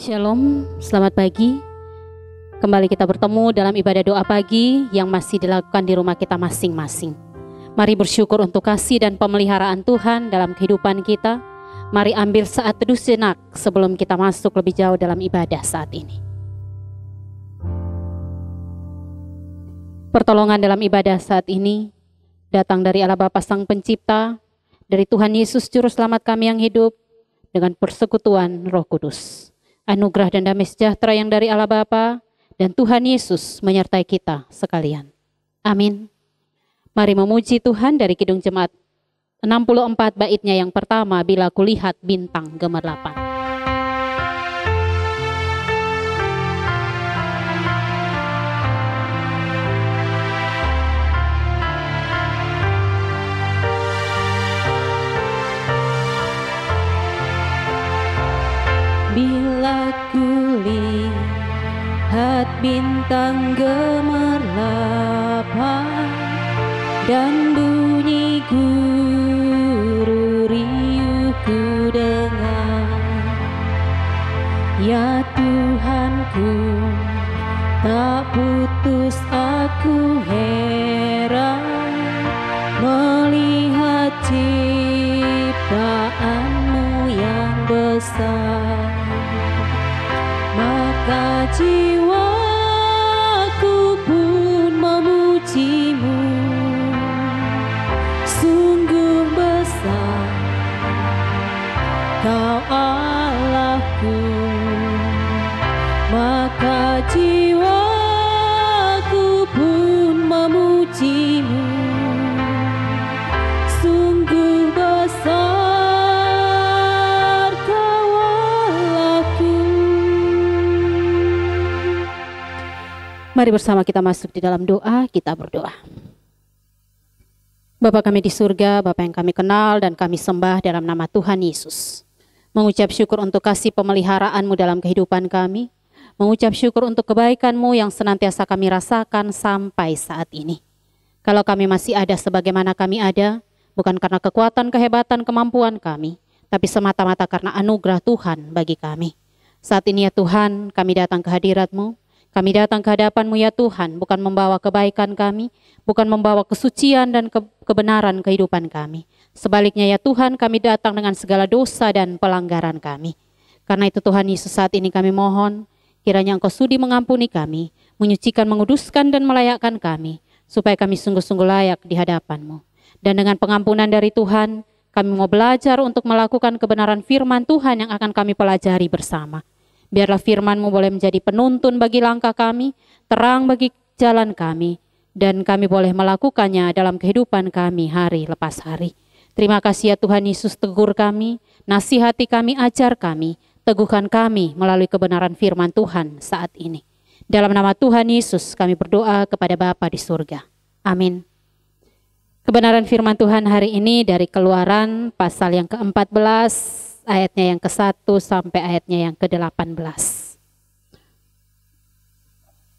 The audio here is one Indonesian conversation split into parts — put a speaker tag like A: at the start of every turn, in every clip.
A: Shalom, selamat pagi. Kembali kita bertemu dalam ibadah doa pagi yang masih dilakukan di rumah kita masing-masing. Mari bersyukur untuk kasih dan pemeliharaan Tuhan dalam kehidupan kita. Mari ambil saat teduh sejenak sebelum kita masuk lebih jauh dalam ibadah saat ini. Pertolongan dalam ibadah saat ini datang dari Allah Bapa Sang Pencipta, dari Tuhan Yesus Juru Selamat kami yang hidup, dengan persekutuan Roh Kudus. Anugerah dan damai sejahtera yang dari Allah Bapa dan Tuhan Yesus menyertai kita sekalian. Amin. Mari memuji Tuhan dari Kidung Jemaat 64 baitnya yang pertama, Bila Kulihat Bintang Gemerlapan.
B: Bila kulihat bintang gemerlapan dan bunyi guru riuh ku dengar, ya Tuhanku, tak putus aku heran melihat ciptaanmu yang besar. Maka jiwaku pun memujimu, sungguh besar Kau Allahku. Maka jiwaku pun memujimu, sungguh besar.
A: Mari bersama kita masuk di dalam doa, kita berdoa. Bapa kami di surga, Bapa yang kami kenal dan kami sembah dalam nama Tuhan Yesus. Mengucap syukur untuk kasih pemeliharaan-Mu dalam kehidupan kami. Mengucap syukur untuk kebaikan-Mu yang senantiasa kami rasakan sampai saat ini. Kalau kami masih ada sebagaimana kami ada, bukan karena kekuatan, kehebatan, kemampuan kami, tapi semata-mata karena anugerah Tuhan bagi kami. Saat ini ya Tuhan, kami datang ke hadirat-Mu. Kami datang ke hadapan-Mu ya Tuhan, bukan membawa kebaikan kami, bukan membawa kesucian dan kebenaran kehidupan kami. Sebaliknya ya Tuhan, kami datang dengan segala dosa dan pelanggaran kami. Karena itu Tuhan Yesus, saat ini kami mohon, kiranya Engkau sudi mengampuni kami, menyucikan, menguduskan dan melayakkan kami, supaya kami sungguh-sungguh layak di hadapan-Mu. Dan dengan pengampunan dari Tuhan, kami mau belajar untuk melakukan kebenaran firman Tuhan yang akan kami pelajari bersama. Biarlah firman-Mu boleh menjadi penuntun bagi langkah kami, terang bagi jalan kami, dan kami boleh melakukannya dalam kehidupan kami hari lepas hari. Terima kasih ya Tuhan Yesus, tegur kami, nasihati kami, ajar kami, teguhkan kami melalui kebenaran firman Tuhan saat ini. Dalam nama Tuhan Yesus kami berdoa kepada Bapa di surga. Amin. Kebenaran firman Tuhan hari ini dari Keluaran pasal yang ke-14, ayatnya yang ke-1 sampai ayatnya yang ke-18.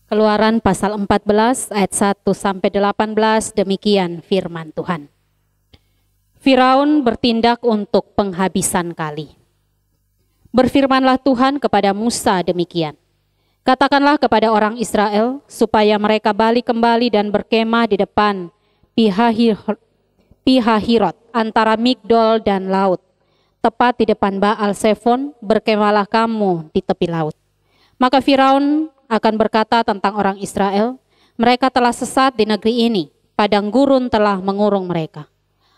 A: Keluaran pasal 14 ayat 1 sampai 18, demikian firman Tuhan. Firaun bertindak untuk penghabisan kali. Berfirmanlah Tuhan kepada Musa demikian. Katakanlah kepada orang Israel supaya mereka balik kembali dan berkemah di depan Pihahirot antara Migdol dan laut. Tepat di depan Baal Zephon, berkemahlah kamu di tepi laut. Maka Firaun akan berkata tentang orang Israel, mereka telah sesat di negeri ini, padang gurun telah mengurung mereka.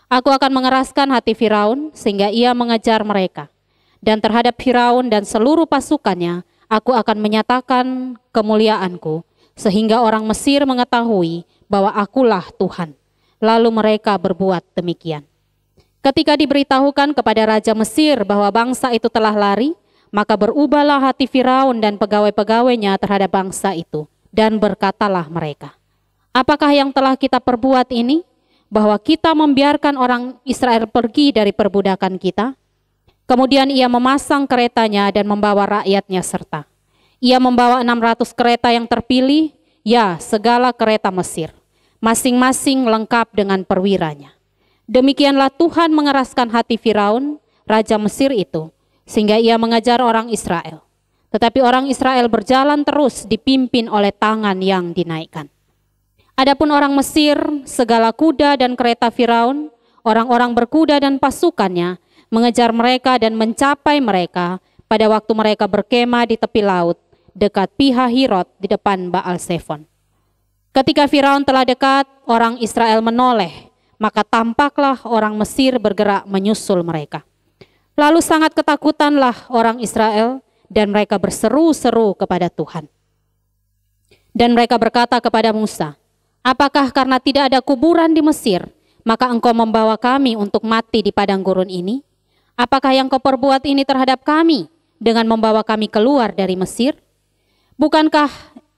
A: Aku akan mengeraskan hati Firaun sehingga ia mengejar mereka. Dan terhadap Firaun dan seluruh pasukannya, aku akan menyatakan kemuliaanku, sehingga orang Mesir mengetahui bahwa akulah Tuhan. Lalu mereka berbuat demikian. Ketika diberitahukan kepada Raja Mesir bahwa bangsa itu telah lari, maka berubahlah hati Firaun dan pegawai-pegawainya terhadap bangsa itu, dan berkatalah mereka, apakah yang telah kita perbuat ini, bahwa kita membiarkan orang Israel pergi dari perbudakan kita? Kemudian ia memasang keretanya dan membawa rakyatnya serta. Ia membawa 600 kereta yang terpilih, ya segala kereta Mesir, masing-masing lengkap dengan perwiranya. Demikianlah Tuhan mengeraskan hati Firaun, Raja Mesir itu, sehingga ia mengejar orang Israel. Tetapi orang Israel berjalan terus dipimpin oleh tangan yang dinaikkan. Adapun orang Mesir, segala kuda dan kereta Firaun, orang-orang berkuda dan pasukannya mengejar mereka dan mencapai mereka pada waktu mereka berkemah di tepi laut dekat Pihahirot di depan Baal Sefon. Ketika Firaun telah dekat, orang Israel menoleh, maka tampaklah orang Mesir bergerak menyusul mereka. Lalu sangat ketakutanlah orang Israel dan mereka berseru-seru kepada Tuhan. Dan mereka berkata kepada Musa, "Apakah karena tidak ada kuburan di Mesir, maka engkau membawa kami untuk mati di padang gurun ini? Apakah yang kau perbuat ini terhadap kami dengan membawa kami keluar dari Mesir? Bukankah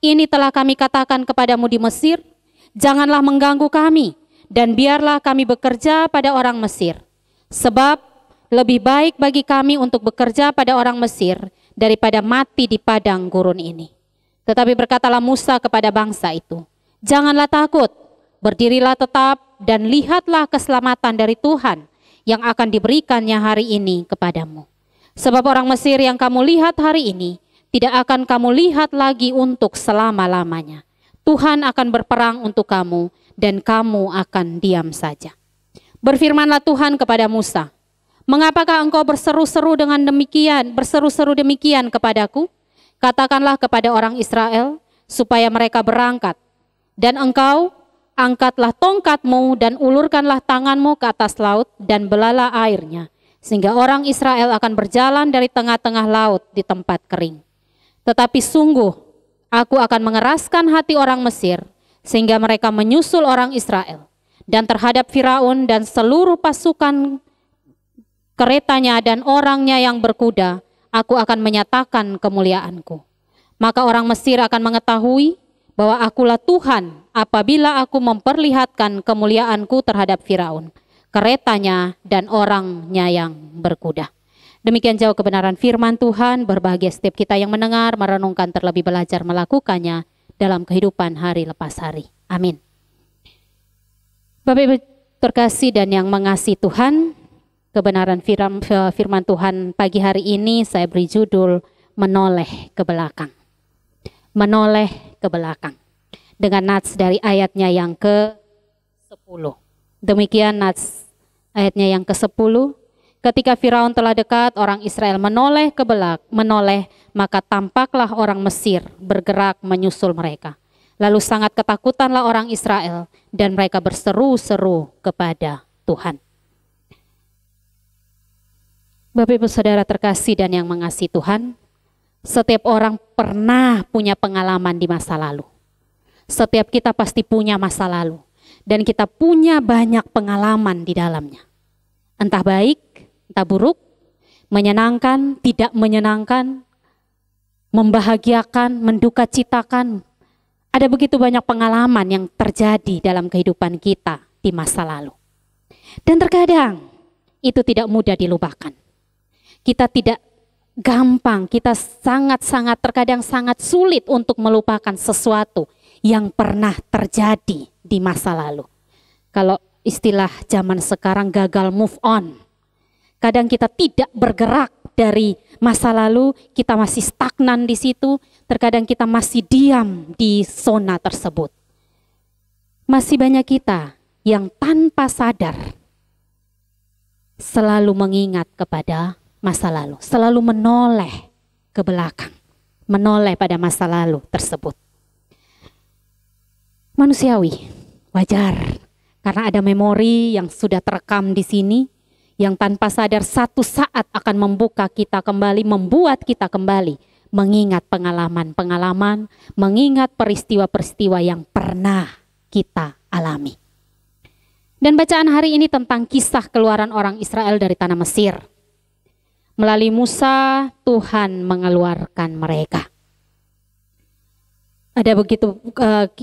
A: ini telah kami katakan kepadamu di Mesir? Janganlah mengganggu kami, dan biarlah kami bekerja pada orang Mesir. Sebab lebih baik bagi kami untuk bekerja pada orang Mesir daripada mati di padang gurun ini." Tetapi berkatalah Musa kepada bangsa itu, "Janganlah takut, berdirilah tetap dan lihatlah keselamatan dari Tuhan yang akan diberikannya hari ini kepadamu. Sebab orang Mesir yang kamu lihat hari ini tidak akan kamu lihat lagi untuk selama-lamanya. Tuhan akan berperang untuk kamu dan kamu akan diam saja." Berfirmanlah Tuhan kepada Musa, "Mengapakah engkau berseru-seru demikian kepadaku? Katakanlah kepada orang Israel supaya mereka berangkat. Dan engkau angkatlah tongkatmu dan ulurkanlah tanganmu ke atas laut dan belalah airnya, sehingga orang Israel akan berjalan dari tengah-tengah laut di tempat kering. Tetapi sungguh aku akan mengeraskan hati orang Mesir sehingga mereka menyusul orang Israel, dan terhadap Firaun dan seluruh pasukan keretanya dan orangnya yang berkuda, aku akan menyatakan kemuliaanku. Maka orang Mesir akan mengetahui bahwa akulah Tuhan apabila aku memperlihatkan kemuliaanku terhadap Firaun, keretanya dan orangnya yang berkuda." Demikian jauh kebenaran firman Tuhan. Berbahagia setiap kita yang mendengar, merenungkan, terlebih belajar melakukannya dalam kehidupan hari lepas hari. Amin. Bapak Ibu terkasih dan yang mengasihi Tuhan, kebenaran firman Tuhan pagi hari ini saya beri judul menoleh ke belakang. Menoleh ke belakang. Dengan nats dari ayatnya yang ke-10. Demikian nats ayatnya yang ke-10. Ketika Firaun telah dekat, orang Israel menoleh ke belakang, maka tampaklah orang Mesir bergerak menyusul mereka. Lalu sangat ketakutanlah orang Israel dan mereka berseru-seru kepada Tuhan. Bapak Ibu Saudara terkasih dan yang mengasihi Tuhan, setiap orang pernah punya pengalaman di masa lalu. Setiap kita pasti punya masa lalu dan kita punya banyak pengalaman di dalamnya. Entah baik, entah buruk, menyenangkan, tidak menyenangkan, membahagiakan, mendukacitakan. Ada begitu banyak pengalaman yang terjadi dalam kehidupan kita di masa lalu. Dan terkadang itu tidak mudah dilupakan. Kita tidak gampang, kita terkadang sangat sulit untuk melupakan sesuatu yang pernah terjadi di masa lalu. Kalau istilah zaman sekarang gagal move on. Kadang kita tidak bergerak dari masa lalu, kita masih stagnan di situ, terkadang kita masih diam di zona tersebut. Masih banyak kita yang tanpa sadar selalu mengingat kepada masa lalu, selalu menoleh ke belakang, menoleh pada masa lalu tersebut. Manusiawi, wajar, karena ada memori yang sudah terekam di sini, yang tanpa sadar satu saat akan membuka kita kembali, membuat kita kembali mengingat pengalaman-pengalaman, mengingat peristiwa-peristiwa yang pernah kita alami. Dan bacaan hari ini tentang kisah keluaran orang Israel dari tanah Mesir. Melalui Musa, Tuhan mengeluarkan mereka. Ada begitu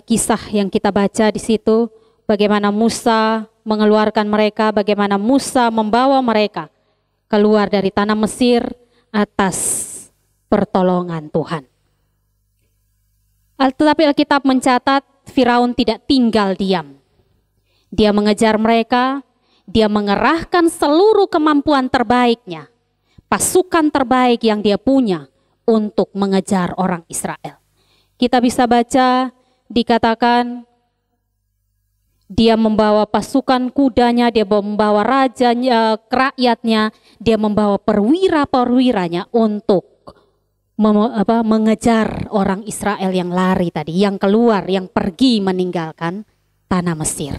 A: kisah yang kita baca di situ, bagaimana Musa mengeluarkan mereka, bagaimana Musa membawa mereka keluar dari tanah Mesir atas pertolongan Tuhan. Tetapi Alkitab mencatat Firaun tidak tinggal diam. Dia mengejar mereka, dia mengerahkan seluruh kemampuan terbaiknya, pasukan terbaik yang dia punya untuk mengejar orang Israel. Kita bisa baca, dikatakan dia membawa pasukan kudanya, dia membawa rajanya, rakyatnya, dia membawa perwira-perwiranya untuk mengejar orang Israel yang lari tadi, yang keluar, yang pergi meninggalkan tanah Mesir.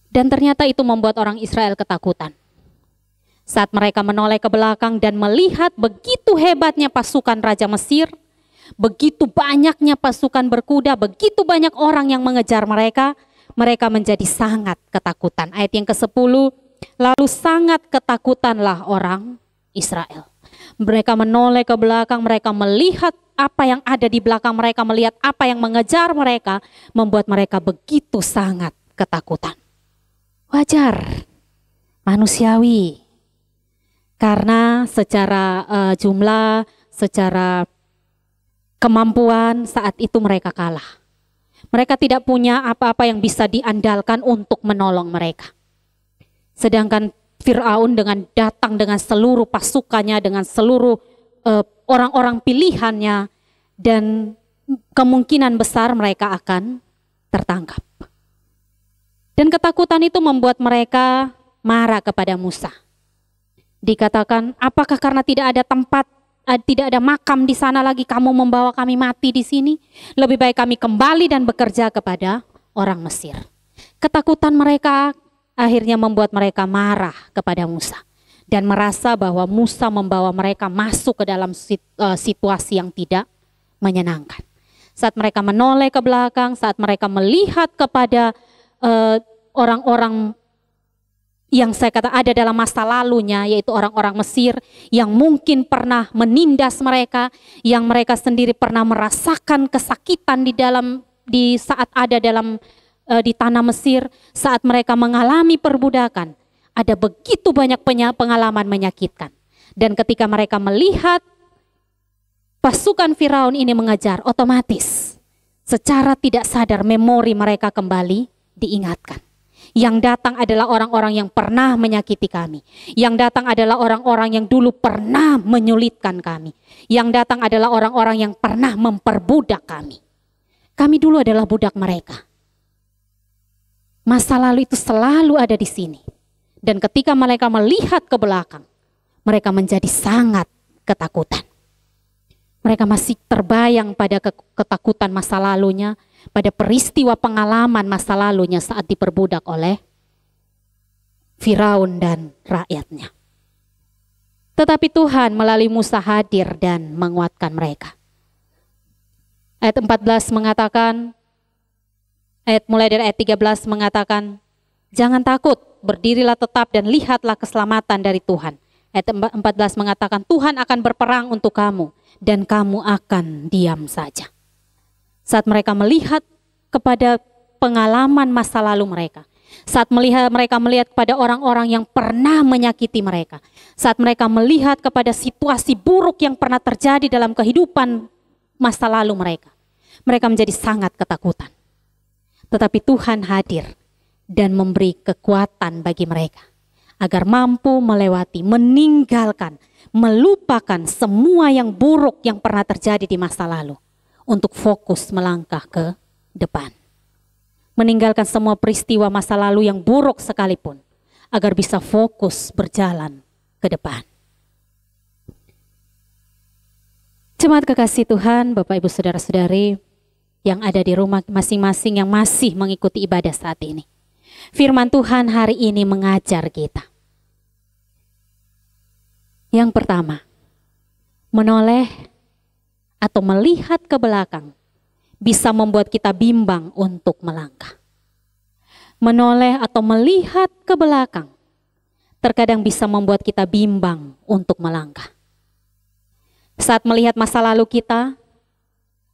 A: Dan ternyata itu membuat orang Israel ketakutan. Saat mereka menoleh ke belakang dan melihat begitu hebatnya pasukan Raja Mesir, begitu banyaknya pasukan berkuda, begitu banyak orang yang mengejar mereka, mereka menjadi sangat ketakutan. Ayat yang ke-10, lalu sangat ketakutanlah orang Israel. Mereka menoleh ke belakang, mereka melihat apa yang ada di belakang mereka, melihat apa yang mengejar mereka, membuat mereka begitu sangat ketakutan. Wajar, manusiawi. Karena secara jumlah, secara kemampuan saat itu mereka kalah. Mereka tidak punya apa-apa yang bisa diandalkan untuk menolong mereka. Sedangkan Firaun datang dengan seluruh pasukannya, dengan seluruh orang-orang pilihannya, dan kemungkinan besar mereka akan tertangkap. Dan ketakutan itu membuat mereka marah kepada Musa. Dikatakan, apakah karena tidak ada tempat, tidak ada makam di sana lagi, kamu membawa kami mati di sini? Lebih baik kami kembali dan bekerja kepada orang Mesir. Ketakutan mereka akhirnya membuat mereka marah kepada Musa dan merasa bahwa Musa membawa mereka masuk ke dalam situasi yang tidak menyenangkan. Saat mereka menoleh ke belakang, saat mereka melihat kepada orang-orang yang saya kata ada dalam masa lalunya, yaitu orang-orang Mesir yang mungkin pernah menindas mereka, yang mereka sendiri pernah merasakan kesakitan di saat ada di tanah Mesir, saat mereka mengalami perbudakan, ada begitu banyak pengalaman menyakitkan. Dan ketika mereka melihat pasukan Firaun ini mengejar, otomatis secara tidak sadar memori mereka kembali diingatkan. Yang datang adalah orang-orang yang pernah menyakiti kami. Yang datang adalah orang-orang yang dulu pernah menyulitkan kami. Yang datang adalah orang-orang yang pernah memperbudak kami. Kami dulu adalah budak mereka. Masa lalu itu selalu ada di sini. Dan ketika mereka melihat ke belakang, mereka menjadi sangat ketakutan. Mereka masih terbayang pada ketakutan masa lalunya, pada peristiwa pengalaman masa lalunya saat diperbudak oleh Firaun dan rakyatnya. Tetapi Tuhan melalui Musa hadir dan menguatkan mereka. Ayat 14 mengatakan, mulai dari ayat 13 mengatakan, jangan takut, berdirilah tetap dan lihatlah keselamatan dari Tuhan. Ayat 14 mengatakan, Tuhan akan berperang untuk kamu dan kamu akan diam saja. Saat mereka melihat kepada pengalaman masa lalu mereka, saat mereka melihat kepada orang-orang yang pernah menyakiti mereka, saat mereka melihat kepada situasi buruk yang pernah terjadi dalam kehidupan masa lalu mereka, mereka menjadi sangat ketakutan. Tetapi Tuhan hadir dan memberi kekuatan bagi mereka agar mampu melewati, meninggalkan, melupakan semua yang buruk yang pernah terjadi di masa lalu, untuk fokus melangkah ke depan. Meninggalkan semua peristiwa masa lalu yang buruk sekalipun, agar bisa fokus berjalan ke depan. Jemaat kekasih Tuhan, Bapak Ibu Saudara-saudari yang ada di rumah masing-masing yang masih mengikuti ibadah saat ini. Firman Tuhan hari ini mengajar kita. Yang pertama, menoleh atau melihat ke belakang bisa membuat kita bimbang untuk melangkah. Menoleh atau melihat ke belakang terkadang bisa membuat kita bimbang untuk melangkah. Saat melihat masa lalu kita,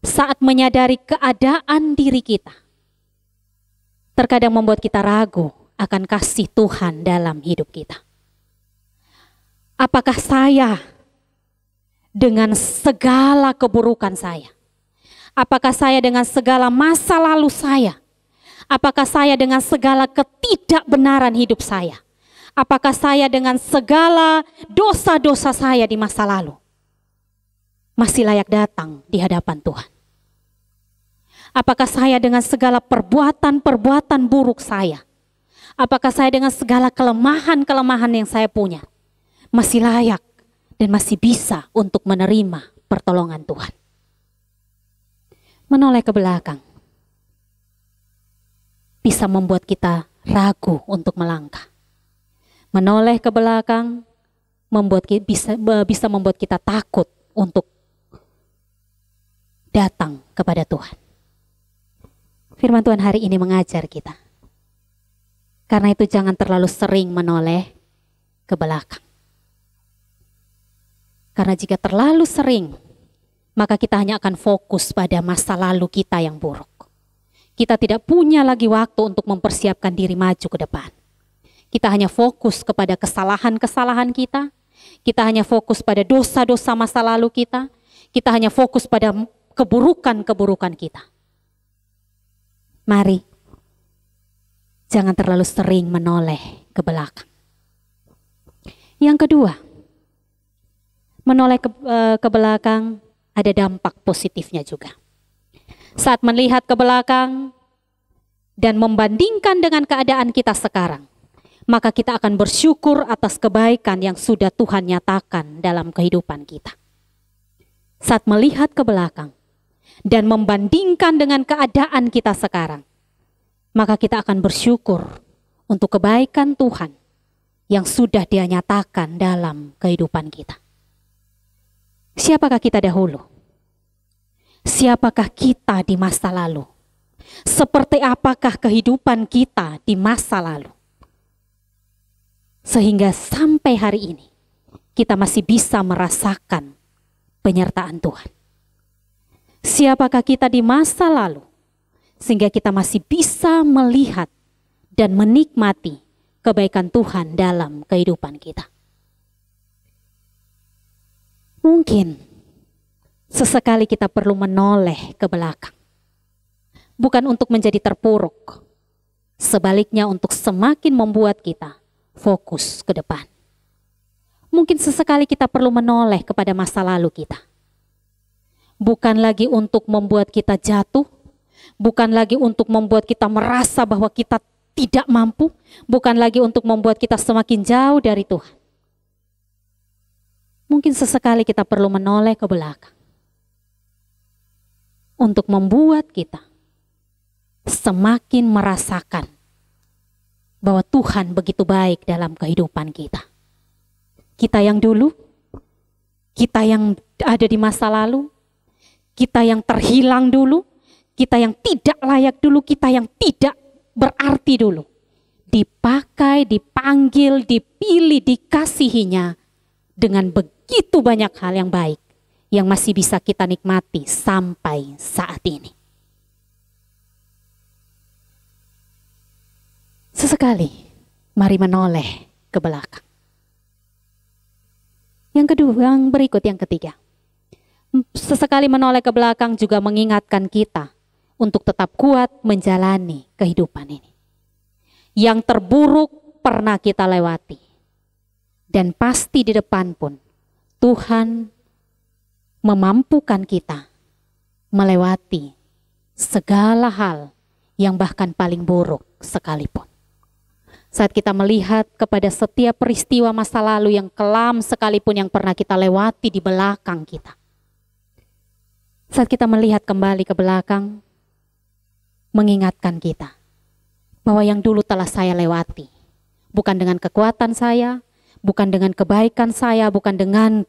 A: saat menyadari keadaan diri kita, terkadang membuat kita ragu akan kasih Tuhan dalam hidup kita. Apakah saya dengan segala keburukan saya? Apakah saya dengan segala masa lalu saya? Apakah saya dengan segala ketidakbenaran hidup saya? Apakah saya dengan segala dosa-dosa saya di masa lalu? masih layak datang di hadapan Tuhan? Apakah saya dengan segala perbuatan-perbuatan buruk saya, apakah saya dengan segala kelemahan-kelemahan yang saya punya, masih layak dan masih bisa untuk menerima pertolongan Tuhan? Menoleh ke belakang bisa membuat kita ragu untuk melangkah. Menoleh ke belakang bisa membuat kita takut untuk datang kepada Tuhan. Firman Tuhan hari ini mengajar kita. Karena itu jangan terlalu sering menoleh ke belakang. Karena jika terlalu sering, maka kita hanya akan fokus pada masa lalu kita yang buruk. Kita tidak punya lagi waktu untuk mempersiapkan diri maju ke depan. Kita hanya fokus kepada kesalahan-kesalahan kita. Kita hanya fokus pada dosa-dosa masa lalu kita. Kita hanya fokus pada keburukan-keburukan kita. Mari, jangan terlalu sering menoleh ke belakang. Yang kedua, menoleh ke belakang ada dampak positifnya juga. Saat melihat ke belakang dan membandingkan dengan keadaan kita sekarang, maka kita akan bersyukur atas kebaikan yang sudah Tuhan nyatakan dalam kehidupan kita. Saat melihat ke belakang dan membandingkan dengan keadaan kita sekarang, maka kita akan bersyukur untuk kebaikan Tuhan yang sudah Dia nyatakan dalam kehidupan kita. Siapakah kita dahulu? Siapakah kita di masa lalu? Seperti apakah kehidupan kita di masa lalu? Sehingga sampai hari ini kita masih bisa merasakan penyertaan Tuhan. Siapakah kita di masa lalu sehingga kita masih bisa melihat dan menikmati kebaikan Tuhan dalam kehidupan kita? Mungkin sesekali kita perlu menoleh ke belakang. Bukan untuk menjadi terpuruk, sebaliknya untuk semakin membuat kita fokus ke depan. Mungkin sesekali kita perlu menoleh kepada masa lalu kita. Bukan lagi untuk membuat kita jatuh, bukan lagi untuk membuat kita merasa bahwa kita tidak mampu, bukan lagi untuk membuat kita semakin jauh dari Tuhan. Mungkin sesekali kita perlu menoleh ke belakang untuk membuat kita semakin merasakan bahwa Tuhan begitu baik dalam kehidupan kita. Kita yang dulu, kita yang ada di masa lalu, kita yang terhilang dulu, kita yang tidak layak dulu, kita yang tidak berarti dulu, dipakai, dipanggil, dipilih, dikasihinya dengan begitu banyak hal yang baik yang masih bisa kita nikmati sampai saat ini. Sesekali, mari menoleh ke belakang. Yang kedua, yang ketiga. Sesekali menoleh ke belakang juga mengingatkan kita untuk tetap kuat menjalani kehidupan ini. Yang terburuk pernah kita lewati. Dan pasti di depan pun Tuhan memampukan kita melewati segala hal yang bahkan paling buruk sekalipun. Saat kita melihat kepada setiap peristiwa masa lalu yang kelam sekalipun yang pernah kita lewati di belakang kita. Saat kita melihat kembali ke belakang, mengingatkan kita bahwa yang dulu telah saya lewati, bukan dengan kekuatan saya, bukan dengan kebaikan saya, bukan dengan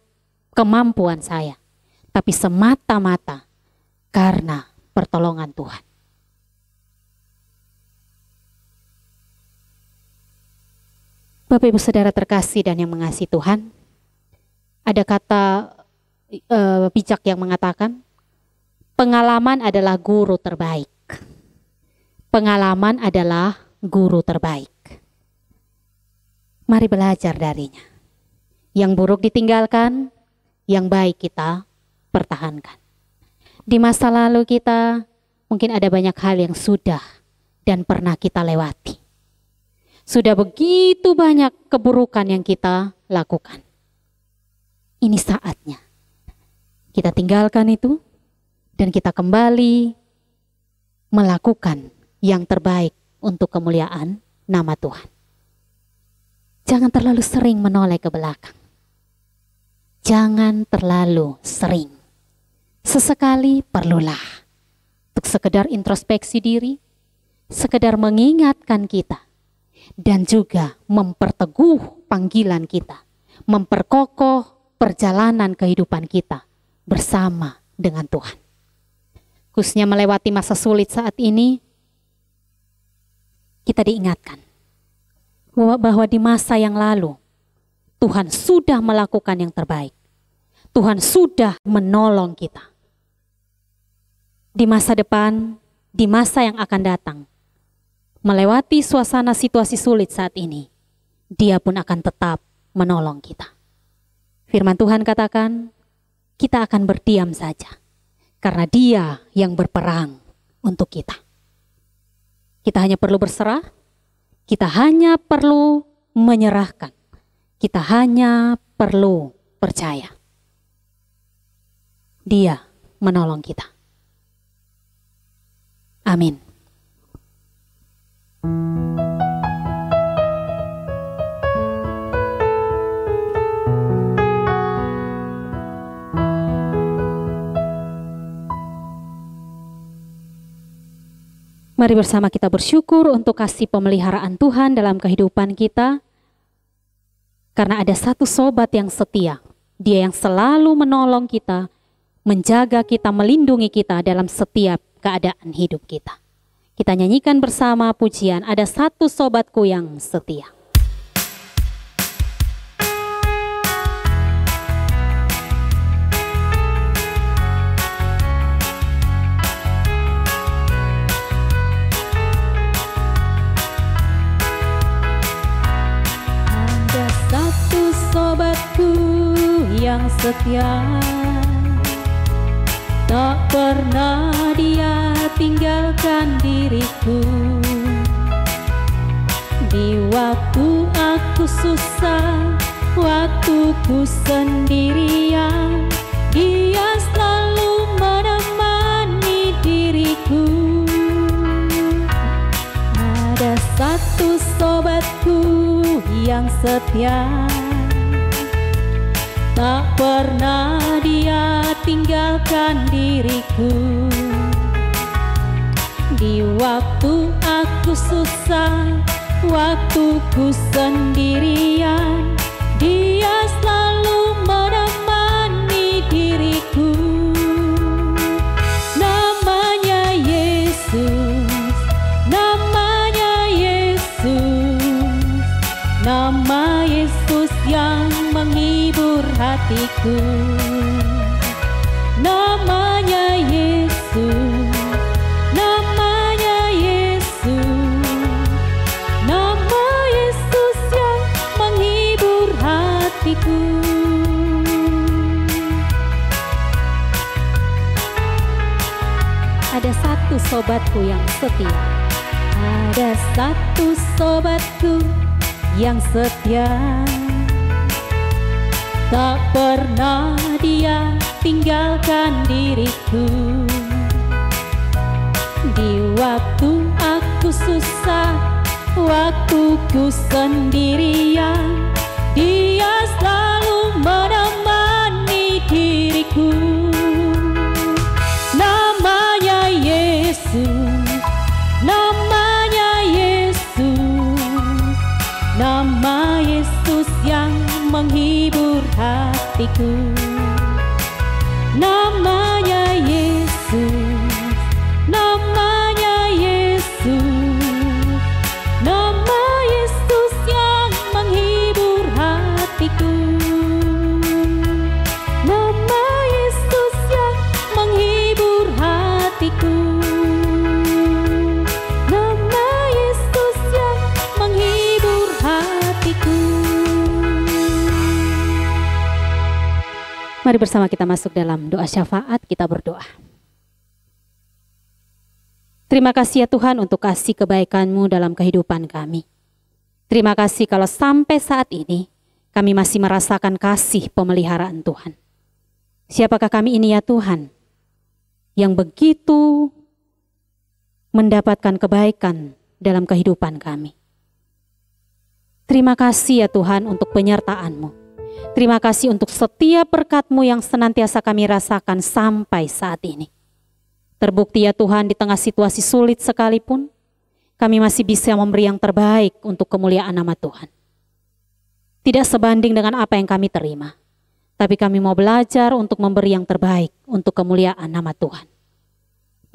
A: kemampuan saya, tapi semata-mata karena pertolongan Tuhan. Bapak Ibu Saudara terkasih dan yang mengasihi Tuhan, ada kata bijak yang mengatakan, pengalaman adalah guru terbaik. Pengalaman adalah guru terbaik. Mari belajar darinya. Yang buruk ditinggalkan, yang baik kita pertahankan. Di masa lalu kita mungkin ada banyak hal yang sudah dan pernah kita lewati. Sudah begitu banyak keburukan yang kita lakukan. Ini saatnya Kita tinggalkan itu dan kita kembali melakukan yang terbaik untuk kemuliaan nama Tuhan. Jangan terlalu sering menoleh ke belakang. Jangan terlalu sering. Sesekali perlulah untuk sekedar introspeksi diri, sekedar mengingatkan kita, dan juga memperteguh panggilan kita, memperkokoh perjalanan kehidupan kita bersama dengan Tuhan. Khususnya melewati masa sulit saat ini, kita diingatkan bahwa di masa yang lalu Tuhan sudah melakukan yang terbaik. Tuhan sudah menolong kita. Di masa depan, di masa yang akan datang, melewati suasana situasi sulit saat ini, Dia pun akan tetap menolong kita. Firman Tuhan katakan, kita akan berdiam saja, karena Dia yang berperang untuk kita. Kita hanya perlu berserah, kita hanya perlu menyerahkan, kita hanya perlu percaya. Dia menolong kita. Amin. Mari bersama kita bersyukur untuk kasih pemeliharaan Tuhan dalam kehidupan kita. Karena ada satu sobat yang setia. Dia yang selalu menolong kita, menjaga kita, melindungi kita dalam setiap keadaan hidup kita. Kita nyanyikan bersama pujian, ada satu sobatku yang setia.
B: Sobatku yang setia, tak pernah dia tinggalkan diriku. Di waktu aku susah, waktu ku sendirian, Dia selalu menemani diriku. Ada satu sobatku yang setia, tak pernah dia tinggalkan diriku. Di waktu aku susah, waktu ku sendirian, Dia selalu menemani diriku. Namanya Yesus, namanya Yesus, nama Yesus yang menghibur hatiku. Namanya Yesus, namanya Yesus, nama Yesus yang menghibur hatiku.
A: Ada satu sobatku yang setia.
B: Ada satu sobatku yang setia, tak pernah dia tinggalkan diriku. Di waktu aku susah, waktu ku sendirian, Dia selalu menemani diriku. Namanya Yesus, namanya Yesus, nama Yesus yang menghibur hatiku. Namanya Yesus, namanya Yesus, nama Yesus yang menghibur hatiku. Nama Yesus yang menghibur hatiku. Nama Yesus yang menghibur hatiku.
A: Mari bersama kita masuk dalam doa syafaat, kita berdoa. Terima kasih ya Tuhan untuk kasih kebaikan-Mu dalam kehidupan kami. Terima kasih kalau sampai saat ini kami masih merasakan kasih pemeliharaan Tuhan. Siapakah kami ini ya Tuhan, yang begitu mendapatkan kebaikan dalam kehidupan kami. Terima kasih ya Tuhan untuk penyertaan-Mu. Terima kasih untuk setiap berkat-Mu yang senantiasa kami rasakan sampai saat ini. Terbukti ya Tuhan, di tengah situasi sulit sekalipun, kami masih bisa memberi yang terbaik untuk kemuliaan nama Tuhan. Tidak sebanding dengan apa yang kami terima, tapi kami mau belajar untuk memberi yang terbaik untuk kemuliaan nama Tuhan.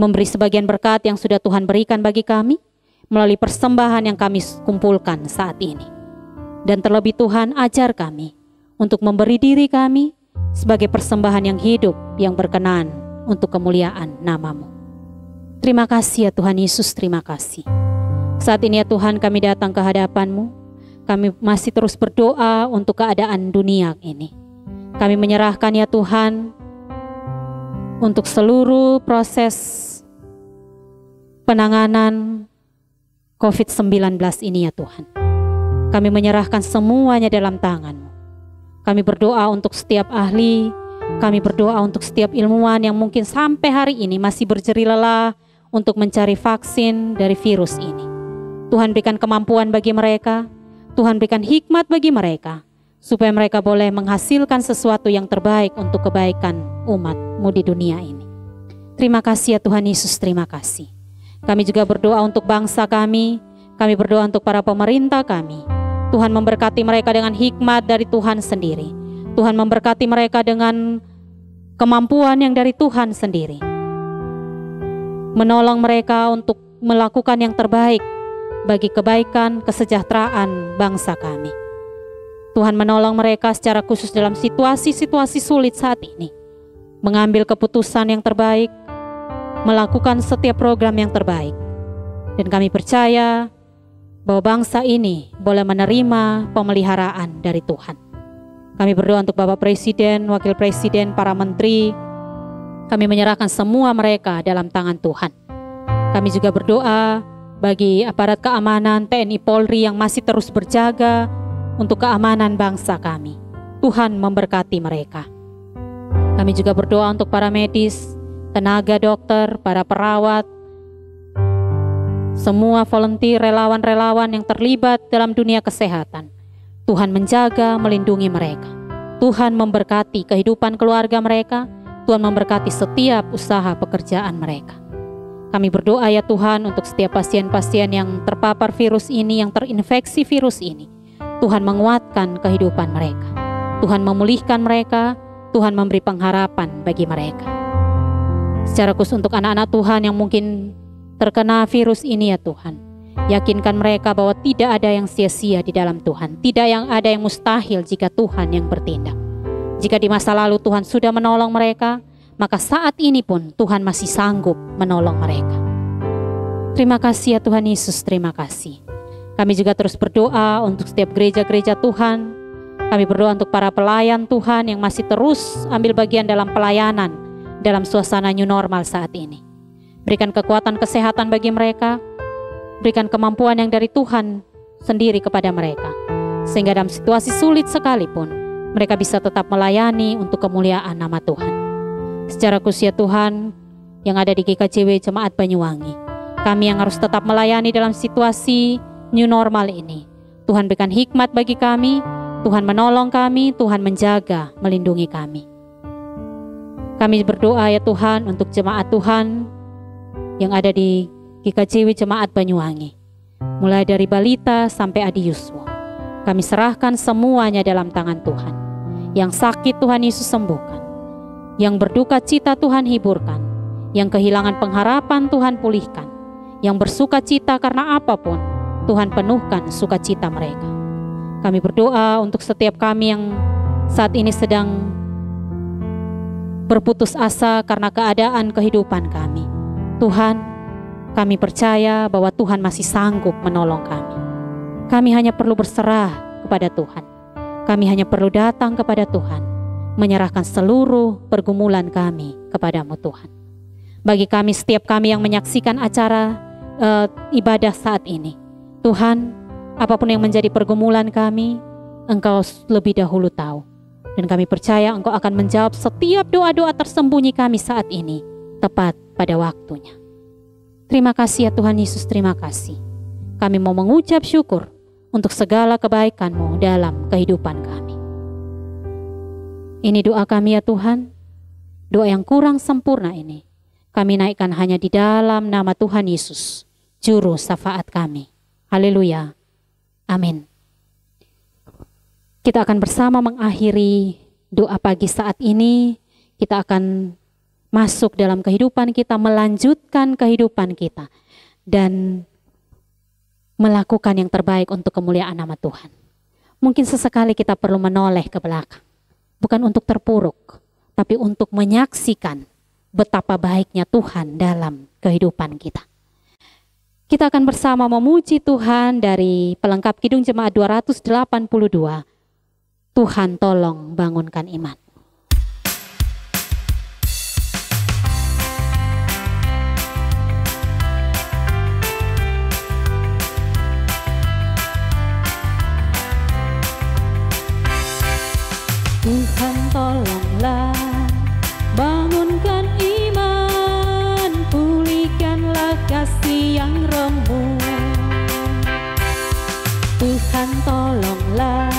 A: Memberi sebagian berkat yang sudah Tuhan berikan bagi kami melalui persembahan yang kami kumpulkan saat ini. Dan terlebih Tuhan, ajar kami untuk memberi diri kami sebagai persembahan yang hidup, yang berkenan untuk kemuliaan nama-Mu. Terima kasih ya Tuhan Yesus, terima kasih. Saat ini ya Tuhan, kami datang ke hadapan-Mu. Kami masih terus berdoa untuk keadaan dunia ini. Kami menyerahkan ya Tuhan untuk seluruh proses penanganan COVID-19 ini ya Tuhan. Kami menyerahkan semuanya dalam tangan-Mu. Kami berdoa untuk setiap ahli, kami berdoa untuk setiap ilmuwan yang mungkin sampai hari ini masih berjerih lelah untuk mencari vaksin dari virus ini. Tuhan berikan kemampuan bagi mereka, Tuhan berikan hikmat bagi mereka, supaya mereka boleh menghasilkan sesuatu yang terbaik untuk kebaikan umat-Mu di dunia ini. Terima kasih ya Tuhan Yesus, terima kasih. Kami juga berdoa untuk bangsa kami berdoa untuk para pemerintah kami. Tuhan memberkati mereka dengan hikmat dari Tuhan sendiri. Tuhan memberkati mereka dengan kemampuan yang dari Tuhan sendiri. Menolong mereka untuk melakukan yang terbaik bagi kebaikan, kesejahteraan bangsa kami. Tuhan menolong mereka secara khusus dalam situasi-situasi sulit saat ini. Mengambil keputusan yang terbaik, melakukan setiap program yang terbaik. Dan kami percaya bahwa bangsa ini boleh menerima pemeliharaan dari Tuhan. Kami berdoa untuk Bapak Presiden, Wakil Presiden, para menteri. Kami menyerahkan semua mereka dalam tangan Tuhan. Kami juga berdoa bagi aparat keamanan TNI Polri yang masih terus berjaga untuk keamanan bangsa kami. Tuhan memberkati mereka. Kami juga berdoa untuk para medis, tenaga dokter, para perawat, semua volunteer, relawan-relawan yang terlibat dalam dunia kesehatan. Tuhan menjaga, melindungi mereka. Tuhan memberkati kehidupan keluarga mereka. Tuhan memberkati setiap usaha pekerjaan mereka. Kami berdoa ya Tuhan untuk setiap pasien-pasien yang terpapar virus ini, yang terinfeksi virus ini. Tuhan menguatkan kehidupan mereka. Tuhan memulihkan mereka. Tuhan memberi pengharapan bagi mereka. Secara khusus untuk anak-anak Tuhan yang mungkin terkena virus ini ya Tuhan. Yakinkan mereka bahwa tidak ada yang sia-sia di dalam Tuhan. Tidak ada yang mustahil jika Tuhan yang bertindak. Jika di masa lalu Tuhan sudah menolong mereka, maka saat ini pun Tuhan masih sanggup menolong mereka. Terima kasih ya Tuhan Yesus, terima kasih. Kami juga terus berdoa untuk setiap gereja-gereja Tuhan. Kami berdoa untuk para pelayan Tuhan yang masih terus ambil bagian dalam pelayanan dalam suasana new normal saat ini. Berikan kekuatan kesehatan bagi mereka. Berikan kemampuan yang dari Tuhan sendiri kepada mereka. Sehingga dalam situasi sulit sekalipun, mereka bisa tetap melayani untuk kemuliaan nama Tuhan. Secara khusus ya Tuhan, yang ada di GKJW Jemaat Banyuwangi, kami yang harus tetap melayani dalam situasi new normal ini. Tuhan berikan hikmat bagi kami, Tuhan menolong kami, Tuhan menjaga, melindungi kami. Kami berdoa ya Tuhan untuk jemaat Tuhan yang ada di GKJW Jemaat Banyuwangi, mulai dari balita sampai Adi Yuswo. Kami serahkan semuanya dalam tangan Tuhan. Yang sakit Tuhan Yesus sembuhkan. Yang berduka cita Tuhan hiburkan. Yang kehilangan pengharapan Tuhan pulihkan. Yang bersuka cita karena apapun, Tuhan penuhkan sukacita mereka. Kami berdoa untuk setiap kami yang saat ini sedang berputus asa karena keadaan kehidupan kami. Tuhan, kami percaya bahwa Tuhan masih sanggup menolong kami. Kami hanya perlu berserah kepada Tuhan. Kami hanya perlu datang kepada Tuhan, menyerahkan seluruh pergumulan kami kepadamu Tuhan. Bagi kami, setiap kami yang menyaksikan acara ibadah saat ini, Tuhan, apapun yang menjadi pergumulan kami, Engkau lebih dahulu tahu. Dan kami percaya Engkau akan menjawab setiap doa-doa tersembunyi kami saat ini, tepat pada waktunya. Terima kasih ya Tuhan Yesus, terima kasih. Kami mau mengucap syukur untuk segala kebaikan-Mu dalam kehidupan kami. Ini doa kami ya Tuhan, doa yang kurang sempurna ini kami naikkan hanya di dalam nama Tuhan Yesus, Juru Syafaat kami. Haleluya. Amin. Kita akan bersama mengakhiri doa pagi saat ini. Kita akan masuk dalam kehidupan kita, melanjutkan kehidupan kita, dan melakukan yang terbaik untuk kemuliaan nama Tuhan. Mungkin sesekali kita perlu menoleh ke belakang, bukan untuk terpuruk, tapi untuk menyaksikan betapa baiknya Tuhan dalam kehidupan kita. Kita akan bersama memuji Tuhan dari pelengkap Kidung Jemaat 282. Tuhan tolong bangunkan iman.
B: Tuhan tolonglah bangunkan iman, pulihkanlah kasih yang remuk. Tuhan tolonglah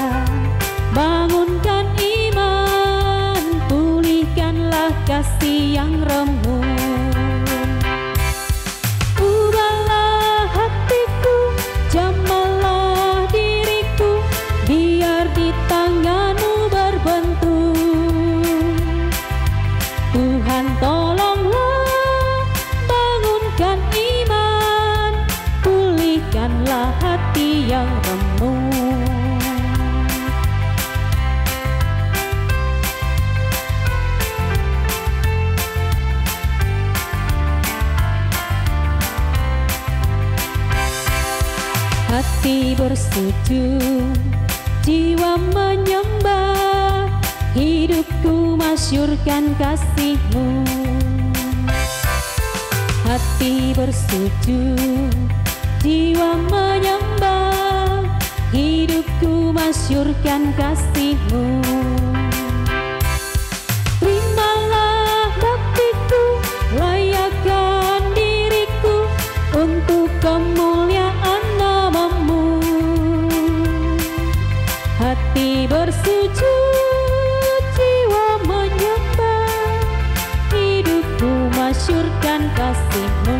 B: bangunkan iman, pulihkanlah kasih yang remuk. Ubahlah hatiku, jamalah diriku, biar di tangan-Mu berbentuk. Tuhan tolonglah bangunkan iman, pulihkanlah hati yang remuk. Hati bersujud, jiwa menyembah, hidupku masyurkan kasih-Mu. Hati bersujud, jiwa menyembah, hidupku masyurkan kasih-Mu. Terimalah baktiku, layakkan diriku untuk kemuliaan nama-Mu. Hati bersujud, jiwa menyembah, hidupku masyurkan kasih-Mu.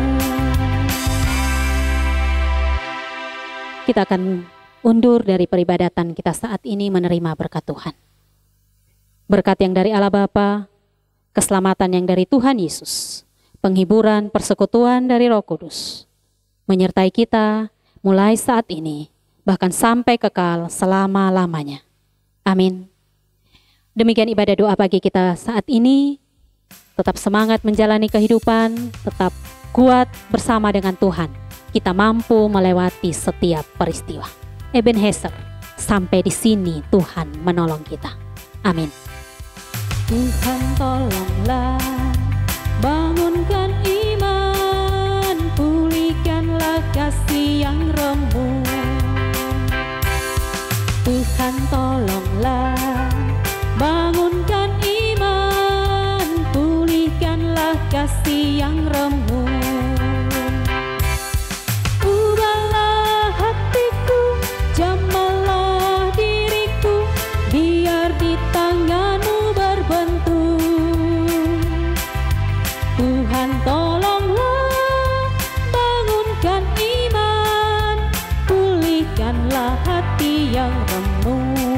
A: Kita akan undur dari peribadatan kita saat ini menerima berkat Tuhan. Berkat yang dari Allah Bapa, keselamatan yang dari Tuhan Yesus, penghiburan, persekutuan dari Roh Kudus, menyertai kita mulai saat ini, bahkan sampai kekal selama-lamanya. Amin. Demikian ibadah doa pagi kita saat ini. Tetap semangat menjalani kehidupan, tetap kuat bersama dengan Tuhan. Kita mampu melewati setiap peristiwa. Ebenezer, sampai di sini Tuhan menolong kita. Amin.
B: Tuhan tolonglah bangunkan iman, pulihkanlah kasih yang remuk. Tuhan tolonglah bangunkan iman, pulihkanlah kasih yang remuk. Ubahlah hatiku, jamalah diriku, biar di tangan-Mu berbentuk. Tuhan tolonglah bangunkan iman, pulihkanlah hati yang remuk.